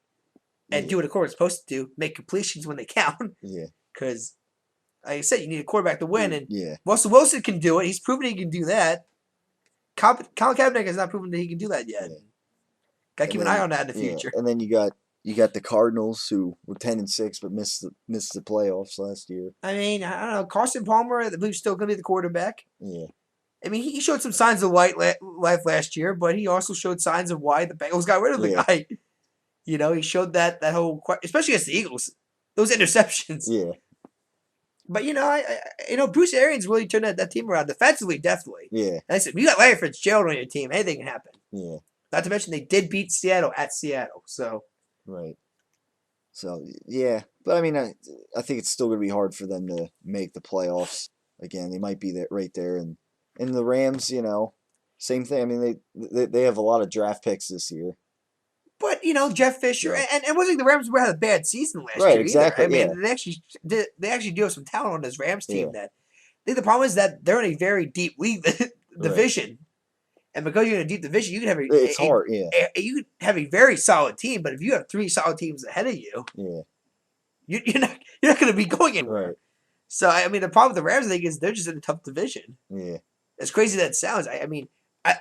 and do what a quarterback's supposed to do? Make completions when they count. Yeah. Because, like I said, you need a quarterback to win, and Russell Wilson can do it. He's proven he can do that. Colin Kaepernick has not proven that he can do that yet. Yeah. Got to keep an eye on that in the future. And then you got the Cardinals, who were 10-6 but missed the playoffs last year. I mean, I don't know. Carson Palmer, I believe, still going to be the quarterback. Yeah. I mean, he showed some signs of life last year, but he also showed signs of why the Bengals got rid of the guy. He showed that whole, especially against the Eagles, those interceptions. Yeah. But Bruce Arians really turned that team around defensively, definitely. Yeah. And I said, you got Larry Fitzgerald on your team, anything can happen. Yeah. Not to mention they did beat Seattle at Seattle, so. Right. So yeah, but I mean, I think it's still going to be hard for them to make the playoffs again. They might be right there, and the Rams, same thing. I mean, they have a lot of draft picks this year. But Jeff Fisher, So and it wasn't like the Rams had a bad season last right, year either. I exactly. mean, Yeah, they actually do have some talent on this Rams team. yeah, That I think the problem is that they're in a very deep league right. division, and because you're in a deep division, you can have It's hard. Yeah, you can have a very solid team. But if you have three solid teams ahead of you, yeah, you're not going to be going anywhere. right. So I mean, the problem with the Rams, I think, is they're just in a tough division. Yeah, As crazy as that sounds, I mean,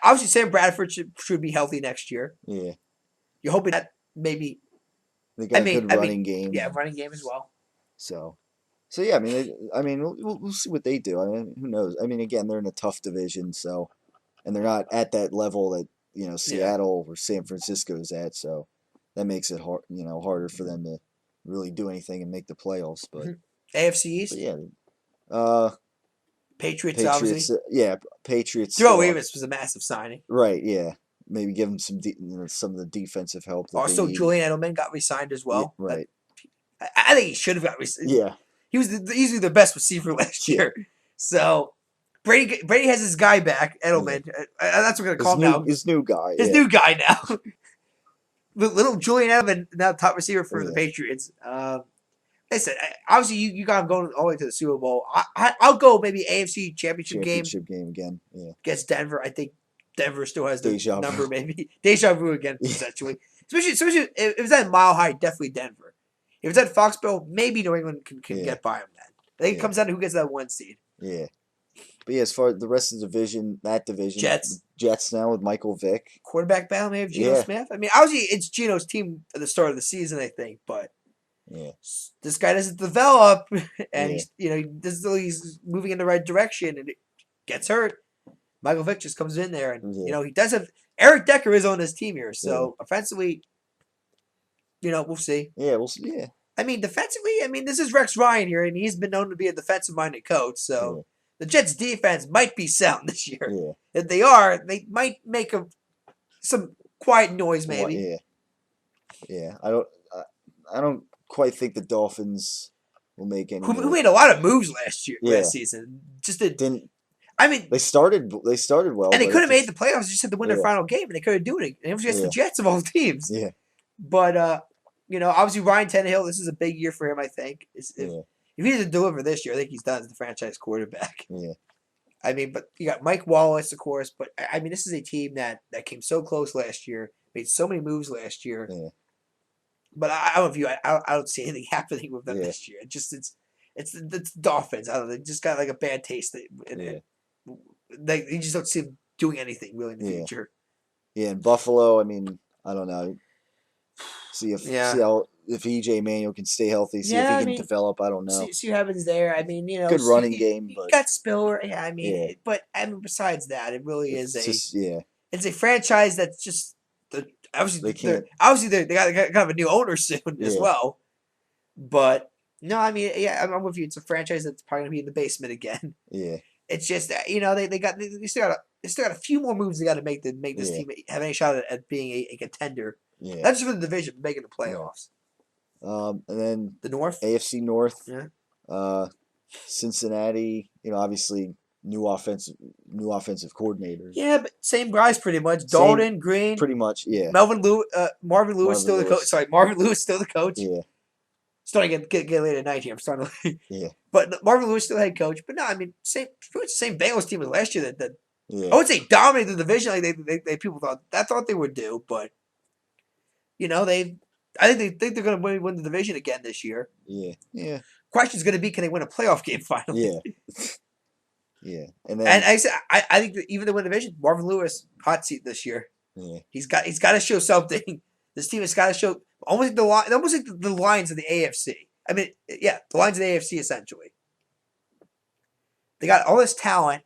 obviously Sam Bradford should be healthy next year. yeah. You're hoping that maybe. They I got a mean, good I mean, running game, yeah, and running game as well. so so yeah. I mean, we'll see what they do. I mean, who knows? I mean, again, they're in a tough division, so and they're not at that level that Yeah. Seattle or San Francisco is at, so that makes it hard, harder for them to really do anything and make the playoffs. But AFC but East, yeah, Patriots, Patriots, obviously. yeah, Patriots Joe still have Davis was a massive signing. right, yeah, maybe give them some of the defensive help that they Also, need. Julian Edelman got re-signed as Yeah, well. right, I think he should have got re-signed. yeah, He was easily the best receiver last yeah, year. So Brady has his guy back, yeah. Edelman. That's what we're gonna call him now. His new guy, His yeah, new guy now. Little Julian Edelman, now top receiver for the yeah, Patriots. Listen, obviously you got him going all the way to the Super Bowl. I'll go maybe AFC Championship game championship game again, yeah, against Denver. I think Denver still has the deja number, vu, maybe deja vu again, yeah, essentially. Especially if it's at Mile High, definitely Denver. If it's at Foxborough, maybe New England can yeah, get by them. Then I think it yeah, comes down to who gets that one seed. yeah. But yeah, as far as the rest of the division, that division, the Jets Jets now with Michael Vick. quarterback battle, maybe Geno Yeah, Smith. I mean, obviously it's Geno's team at the start of the season, I think, but yeah, this guy doesn't develop, and yeah, he's moving in the right direction, and it gets hurt. Michael Vick just comes in there, and yeah, he does have Eric Decker is on his team here, yeah, so offensively, we'll see. yeah. We'll see. Yeah, I mean, defensively, this is Rex Ryan here, and he's been known to be a defensive-minded coach, so yeah, the Jets' defense might be sound this year. yeah. If they are, they might make some quiet noise, maybe. Yeah, yeah. I don't quite think the Dolphins will make any Who more. made a lot of moves Yeah, last season? Just did. didn't I mean, they started well, and they but could it have made just the playoffs. Just had to win their yeah, final game, and they could have do it. And it was just the yeah, Jets of all teams. yeah, But obviously Ryan Tannehill. This is a big year for him. I think yeah, if he doesn't deliver this year, I think he's done as the franchise quarterback. yeah, I mean, but you got Mike Wallace, of course. But I mean, this is a team that came so close last year, made so many moves last year. yeah, But I don't view. I don't see anything happening with them yeah, this year. It's the Dolphins. I don't know. They just got like a bad taste. yeah, You just don't see them doing anything really in the yeah, future. yeah. In Buffalo, I mean, I don't know. See Yeah. how if EJ Manuel can stay healthy. See if Yeah, he I can mean, develop. I don't know. see what happens there. I mean, Good running game, you but got Spiller. Yeah, I yeah, mean, but besides that, it really is it's just yeah, it's a franchise that's just the they obviously can't. they got kind of a new owner soon as Yeah, well. But no, I mean, yeah, I'm with you. It's a franchise that's probably gonna be in the basement again. yeah, It's just they still got a few more moves they got to make to make this yeah, team have any shot at being a contender. yeah. Not just for the division, but making the Yeah. playoffs. And then The North, AFC North, yeah, uh, Cincinnati. Obviously new offensive coordinators. yeah, but same guys pretty much. Same, Dalton, Green, pretty much. Yeah, Marvin Lewis Marvin still the coach. Lewis. Sorry, Marvin Lewis still the coach. Yeah, Starting to get late at night here. I'm starting to. yeah, But Marvin Lewis still head coach. But no, I mean, pretty much the same Bengals team as last year that I yeah, would say dominated the division like they people thought they would do. But I think they're going to win the division again this year. yeah, yeah, Question's going to be, can they win a playoff game finally? yeah, yeah. And And then I think that even the win division, Marvin Lewis hot seat this year. yeah, He's got to show something. This team has got to show almost like the Lions of the AFC. I mean, yeah, the Lions of the AFC essentially. They got all this talent.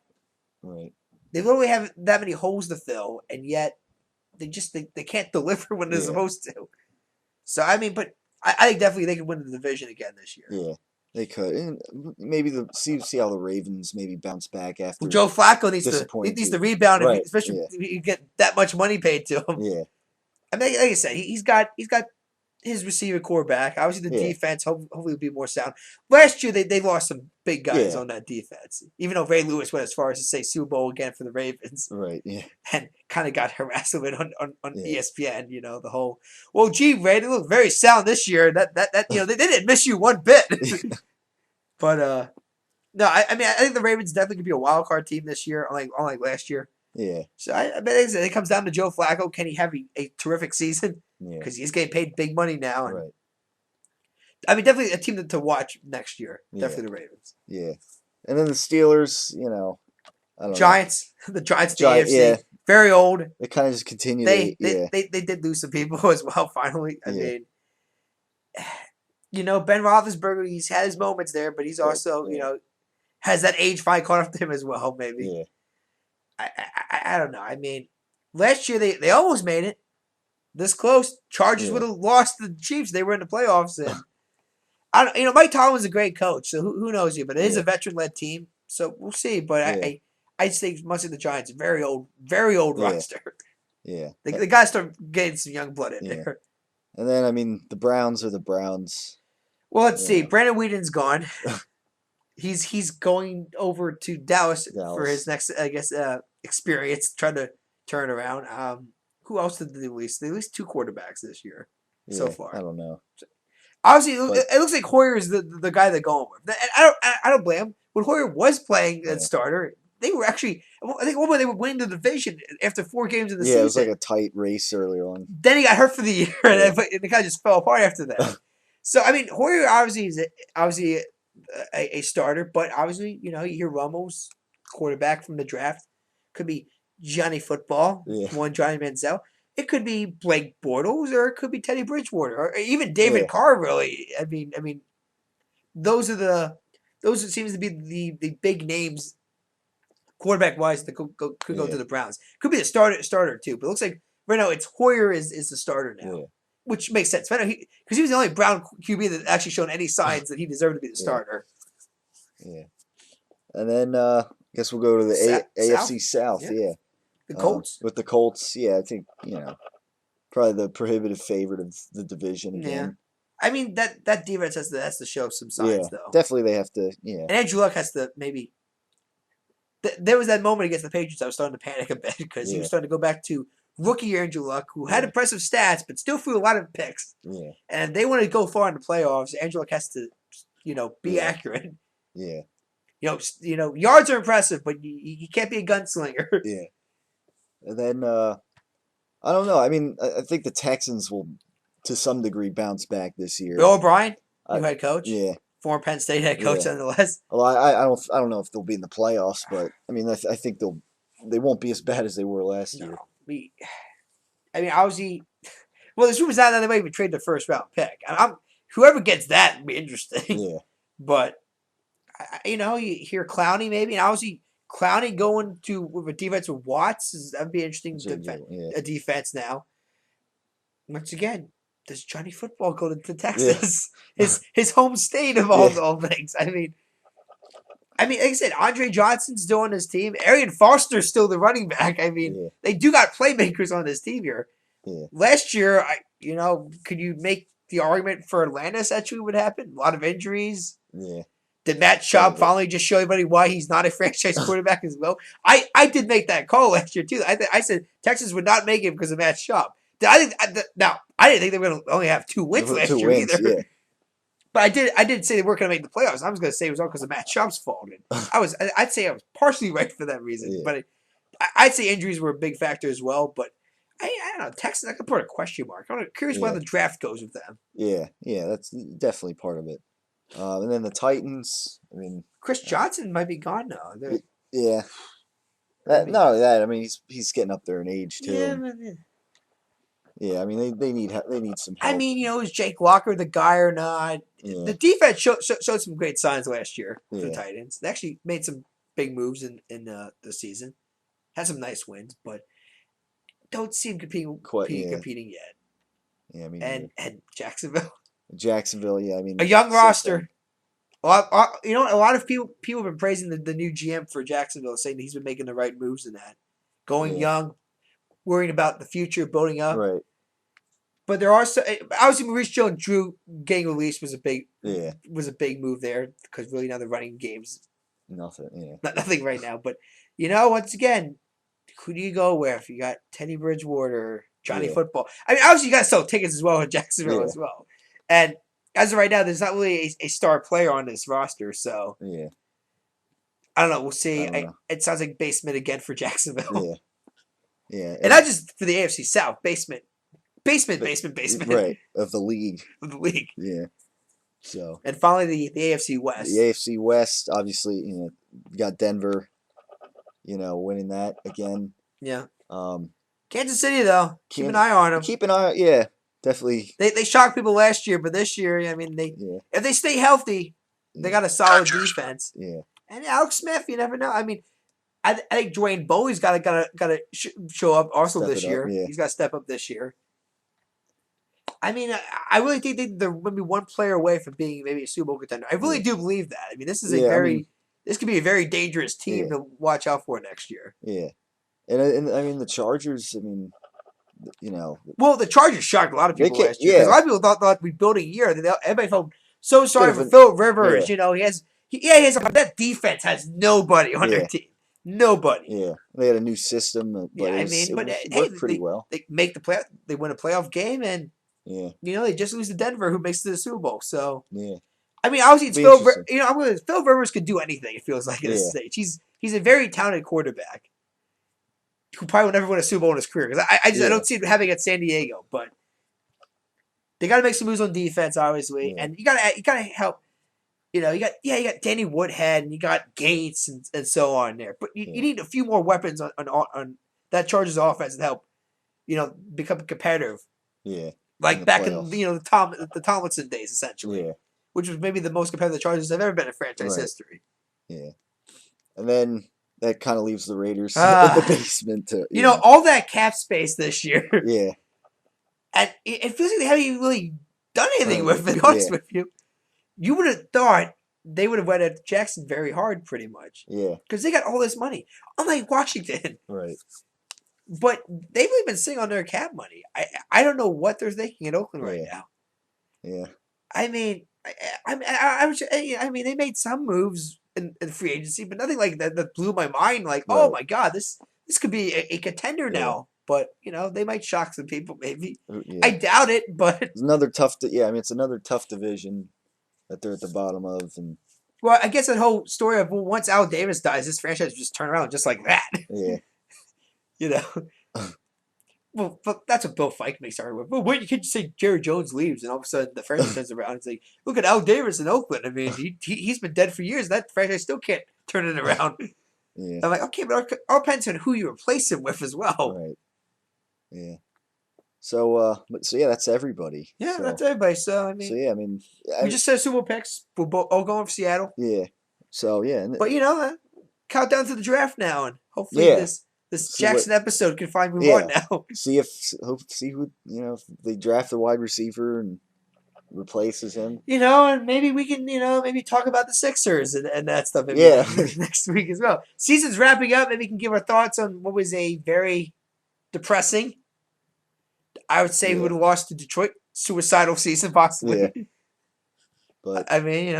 right. They literally have that many holes to fill, and yet they can't deliver when they're Yeah, supposed to. So I mean, but I think definitely they could win the division again this year. yeah. They could, and maybe see how the Ravens maybe bounce back Well, after Joe Flacco needs disappointing to season. rebound, Right. especially Yeah. if you get that much money paid to him. Yeah. I mean, like I said, he's got his receiver core back. Obviously, the Yeah, defense hopefully will be more sound. Last year, they lost some big guys yeah, on that defense. Even though Ray Lewis went as far as to say Super Bowl again for the Ravens right. Yeah, and kind of got harassed a bit on yeah, ESPN. The whole, well, gee, Ray, they look very sound this year. They didn't miss you one bit. But no, I mean, I think the Ravens definitely could be a wild card team this year, unlike last year. yeah, So I bet it comes down to Joe Flacco. Can he have a terrific season? yeah. Because he's getting paid big money now, and Right. I mean, definitely a team to watch next year. Yeah, Definitely the Ravens. yeah. And then the Steelers, I don't know. Giants, the Giants, in the Giant, yeah. AFC, very old. They kind of just continue to, They yeah, they they did lose some people as well. Finally, I yeah, mean, Ben Roethlisberger, he's had his moments there, but he's but also yeah, has that age finally caught up to him as well. Maybe yeah, I don't know. I mean, last year they almost made it this close. Chargers would yeah, have lost to the Chiefs. They were in the playoffs, and I don't. Mike Tomlin's a great coach, so who knows you? But it is a yeah, veteran led team, so we'll see. But yeah, I just think must the Giants very old yeah, roster. yeah, They got to start getting some young blood in yeah. there. And then, I mean, the Browns are the Browns, Well, let's you see. know, Brandon Whedon's gone. He's going over to Dallas for his Dallas. next, I guess, experience, trying to turn around. Who else did they release? They released two quarterbacks this year so Yeah, I far. don't know. Obviously, But, it looks like Hoyer is the guy they're going with. And I don't blame him. When Hoyer was playing at yeah. starter, they were actually, I think, one point they were winning the division after 4 games of the Yeah, it was like season. a tight race earlier on. Then he got hurt for the year, Yeah, and the guy just fell apart after that. So I mean, Hoyer obviously is obviously a starter, but obviously you hear Romo's quarterback from the draft could be Johnny Football, yeah, one Johnny Manziel. It could be Blake Bortles, or it could be Teddy Bridgewater, or even yeah, David Carr. Really, I mean, those are seems to be the big names quarterback wise that could go to yeah, the Browns. Could be the starter too, but it looks like right now it's Hoyer is the starter now, yeah, which makes sense. Because he was the only Brown QB that actually shown any signs that he deserved to be the yeah, starter. yeah. And then, guess we'll go to the South, AFC South. yeah, Yeah. the Colts, With the Colts, yeah, I think, probably the prohibitive favorite of the division yeah. again. I mean that defense has to show some Yeah, signs though, definitely they have to, yeah, and Andrew Luck has to maybe. There was that moment against the Patriots. I was starting to panic a bit because he was yeah, starting to go back to rookie Andrew Luck, who had yeah, impressive stats but still threw a lot of picks. yeah, And they want to go far in the playoffs. Andrew Luck has to, be yeah, accurate. yeah, Yards are impressive, but you can't be a gunslinger. yeah. And then, I don't know. I mean, I think the Texans will, to some degree, bounce back this year. Bill O'Brien, I, new head coach, yeah, former Penn State head coach, yeah. nonetheless. Well, I don't know if they'll be in the playoffs, but I mean, I think they won't be as bad as they were last No, year. I mean, obviously, well, there's rumors out that they might even trade the first round pick. Whoever gets that would be interesting. Yeah, But you hear Clowney maybe, and obviously Clowney going to with a defense with Watts that'd be interesting. that's a good one. Yeah, A defense now. Once again, does Johnny Football go to yeah, Texas? His home state of yeah, all things. Like I said, Andre Johnson's still on his team. Arian Foster's still the running back. I mean, yeah, they do got playmakers on this team here. yeah, Last year, could you make the argument for Atlanta essentially would happen? A lot of injuries. yeah. Did Matt Some Schaub of it. finally just show everybody why he's not a franchise quarterback as well? I did make that call last year too. I said Texas would not make it because of Matt Schaub. I didn't think they were going to only have 2 wins last Two year wins, either. yeah. But I did say they weren't going to make the playoffs. I was going to say it was all because of Matt Schaub's fault. And I'd say I was partially right for that reason. Yeah, But I'd say injuries were a big factor as well. But I don't know, Texas. I could put a question mark. I'm curious where yeah, the draft goes with them. yeah, yeah. That's definitely part of it. And then the Titans. I mean, Chris Johnson might be gone now. yeah. I That mean, not only that. I mean, he's getting up there in age too, yeah, and yeah. I mean, they need some I help. mean, is Jake Locker the guy or not? Yeah, The defense showed some great signs last year for the yeah, Titans. They actually made some big moves in the season. Had some nice wins, but don't see him quite. Yeah, competing yet. yeah. I mean, And Jacksonville, Jacksonville. Yeah, I a mean, young same thing. roster. A lot of people have been praising the new GM for Jacksonville, saying that he's been making the right moves in that, going Yeah, young, worrying about the future, building up. right. but there are so obviously Maurice Jones-Drew getting released Yeah, was a big move there because really now they're running games, nothing. Yeah, nothing right now. But once again, who do you go with? You got Teddy Bridgewater, Johnny yeah, Football. I mean, obviously you got to sell tickets as well in Jacksonville yeah, as well. And as of right now, there's not really a star player on this roster, so yeah. I don't know. We'll I see. don't know. It sounds like basement again for Jacksonville, Yeah, yeah, and not just for the AFC South. Basement, basement, but basement, basement right of the league. of the league. Yeah. So And finally, the AFC the West. AFC West, obviously, you got Denver, winning that again. Yeah, Um, Kansas City though. Keep an Kansas, eye on them. keep an eye. Yeah, definitely. They shocked people last year, but this year, I mean, Yeah, if they stay healthy, they yeah, got a solid defense. yeah. And Alex Smith, you never know. I mean, I think Dwayne Bowie's got to show up also Step this it up. year. Yeah, He's got to step up this year. I mean, I really think they're maybe one player away from being maybe a Super Bowl contender. I really yeah, do believe that. I mean, yeah. I mean, this could be a very dangerous team yeah, to watch out for next year. yeah. And I mean the Chargers. I mean, you know, Well, the Chargers shocked a lot of they people can't. last year because a Yeah, lot of people thought we'd build a year. Everybody felt so could sorry have for been. Phil Yeah, Rivers. He has that defense has nobody on their yeah, team. Nobody. yeah. They had a new system, but Yeah, I mean, it but was hey, worked pretty well. they make the play. They win a playoff game, and Yeah, they just lose to Denver, who makes it to the Super Bowl. So yeah. I mean, obviously it's Be interesting. Phil Rivers could do anything. It feels like at this Yeah, stage. He's a very talented quarterback who probably will never win a Super Bowl in his career because I yeah, don't see it having at San Diego, but they got to make some moves on defense, obviously, yeah, and you gotta help. You got Danny Woodhead and you got Gates and so on there, but you yeah, need a few more weapons on that Chargers offense to help become competitive, yeah. In like the back in playoffs. the Tomlinson days, essentially, Yeah, which was maybe the most competitive the Chargers have ever been in franchise right. history. Yeah. And then that kind of leaves the Raiders in the Uh, basement to, all that cap space this year, yeah, and it feels like they haven't even really done anything with it. To be yeah, honest with you, you would have thought they would have went at Jackson very hard, pretty much, yeah, because they got all this money, unlike Washington. right, But they've really been sitting on their cap money. I don't know what they're thinking in Oakland right yeah, now. yeah, I mean, I mean, they made some moves in free agency, but nothing like that blew my mind. Like, oh right, my god, this could be a contender yeah, now. But they might shock some people. Maybe I yeah. doubt it. But It's another tough, yeah, I mean, it's another tough division that they're at the bottom of, and well, I guess that whole story of once Al Davis dies, this franchise will just turn around just like that. yeah, you know. Well, but that's what Bill Fike makes argument. Well, wait, you can't just say Jerry Jones leaves and all of a sudden the franchise turns around. It's like, look at Al Davis in Oakland. I mean, he's been dead for years. That franchise still can't turn it around. yeah, I'm like, okay, but all depends on who you replace him with as well. right, yeah. So, so yeah, that's everybody. Yeah, that's everybody. So I So mean, yeah, I mean, we just said Super Bowl picks. We're all going for Seattle. yeah. So yeah, and But countdown to the draft now, and hopefully yeah, this see what, Jackson episode can finally move on yeah, now. see who, if they draft a wide receiver and replaces him. And maybe we can, maybe talk about the Sixers and that stuff maybe Yeah, next week as well. Season's wrapping up. Maybe we can give our thoughts on what was a very depressing, I would say we yeah, would have lost to Detroit, suicidal season yeah. possibly. But I mean,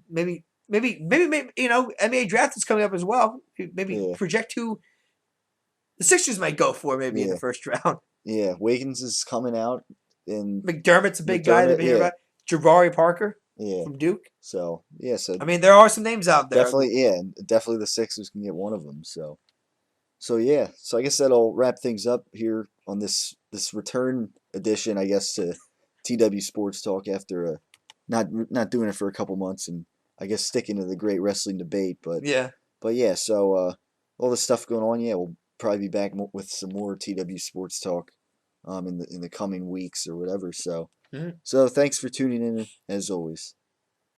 maybe, NBA draft is coming up as well. Maybe yeah, project who the Sixers might go for maybe in the yeah, first round. yeah. Wiggins is coming out in McDermott's a big guy that McDermott. we hear Yeah, about. Jabari Parker yeah. from Duke. So yeah, so I mean, there are some names out there. definitely, yeah, and definitely the Sixers can get one of them. So yeah, so I guess that'll wrap things up here on this return edition, I guess, to TW Sports Talk after not doing it for a couple months, and I guess sticking to the great wrestling debate. Yeah. But yeah, so all this stuff going on, yeah, we'll probably be back with some more TW Sports Talk in the coming weeks or whatever. So Mhm. so thanks for tuning in as always.